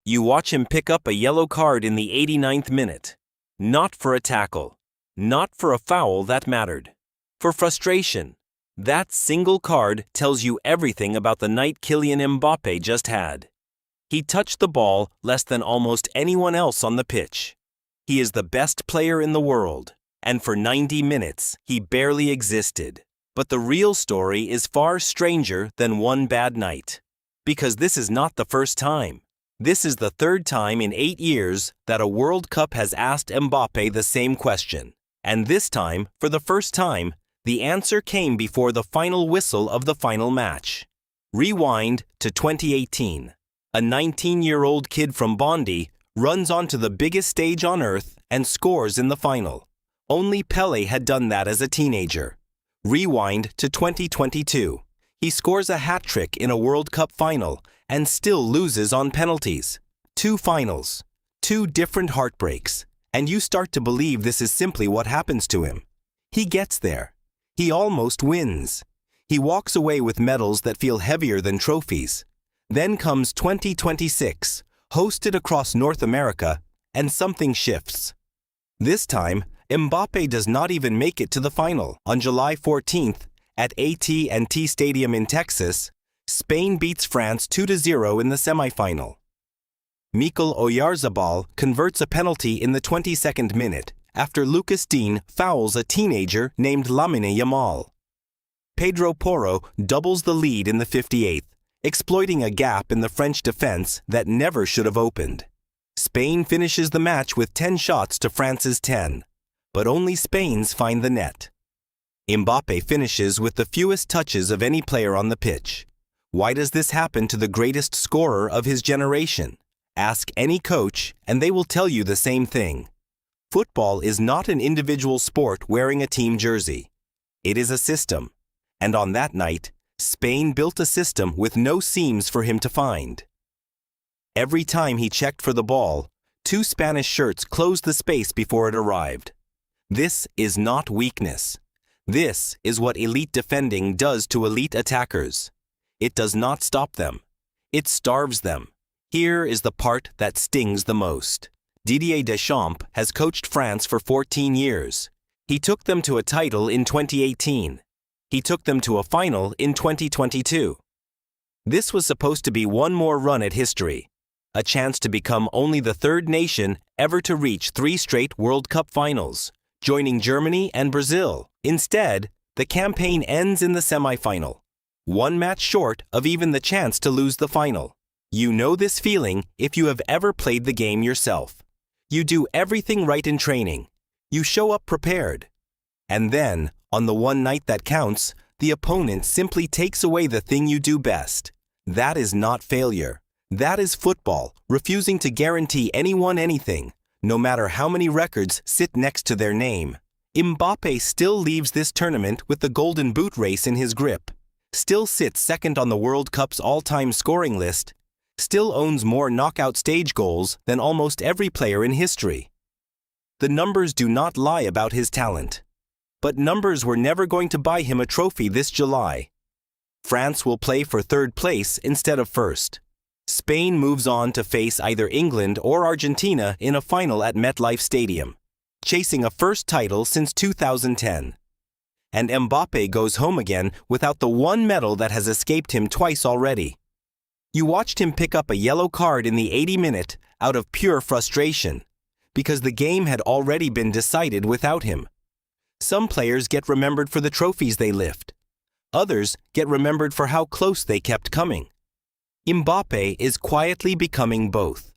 You watch him pick up a yellow card in the 89th minute. Not for a tackle. Not for a foul that mattered. For frustration. That single card tells you everything about the night Kylian Mbappe just had. He touched the ball less than almost anyone else on the pitch. He is the best player in the world, and for 90 minutes, he barely existed. But the real story is far stranger than one bad night. Because this is not the first time. This is the third time in 8 years that a World Cup has asked Mbappe the same question. And this time, for the first time, the answer came before the final whistle of the final match. Rewind to 2018. A 19-year-old kid from Bondi runs onto the biggest stage on earth and scores in the final. Only Pelé had done that as a teenager. Rewind to 2022. He scores a hat-trick in a World Cup final and still loses on penalties. 2 finals. 2 different heartbreaks. And you start to believe this is simply what happens to him. He gets there. He almost wins. He walks away with medals that feel heavier than trophies. Then comes 2026, hosted across North America, and something shifts. This time, Mbappe does not even make it to the final. On July 14th, at AT&T Stadium in Texas, Spain beats France 2-0 in the semifinal. Mikel Oyarzabal converts a penalty in the 22nd minute after Lucas Digne fouls a teenager named Lamine Yamal. Pedro Porro doubles the lead in the 58th, exploiting a gap in the French defense that never should have opened. Spain finishes the match with 10 shots to France's 10, but only Spain's find the net. Mbappe finishes with the fewest touches of any player on the pitch. Why does this happen to the greatest scorer of his generation? Ask any coach, and they will tell you the same thing. Football is not an individual sport wearing a team jersey. It is a system. And on that night, Spain built a system with no seams for him to find. Every time he checked for the ball, 2 Spanish shirts closed the space before it arrived. This is not weakness. This is what elite defending does to elite attackers. It does not stop them. It starves them. Here is the part that stings the most. Didier Deschamps has coached France for 14 years. He took them to a title in 2018. He took them to a final in 2022. This was supposed to be one more run at history, a chance to become only the 3rd nation ever to reach 3 straight World Cup finals, joining Germany and Brazil. Instead, the campaign ends in the semifinal, 1 match short of even the chance to lose the final. You know this feeling if you have ever played the game yourself. You do everything right in training. You show up prepared. And then, on the one night that counts, the opponent simply takes away the thing you do best. That is not failure. That is football, refusing to guarantee anyone anything, no matter how many records sit next to their name. Mbappe still leaves this tournament with the Golden Boot race in his grip, still sits second on the World Cup's all-time scoring list, still owns more knockout stage goals than almost every player in history. The numbers do not lie about his talent. But numbers were never going to buy him a trophy this July. France will play for 3rd place instead of 1st. Spain moves on to face either England or Argentina in a final at MetLife Stadium, chasing a 1st title since 2010. And Mbappe goes home again without the one medal that has escaped him twice already. You watched him pick up a yellow card in the 80th minute out of pure frustration, because the game had already been decided without him. Some players get remembered for the trophies they lift. Others get remembered for how close they kept coming. Mbappe is quietly becoming both.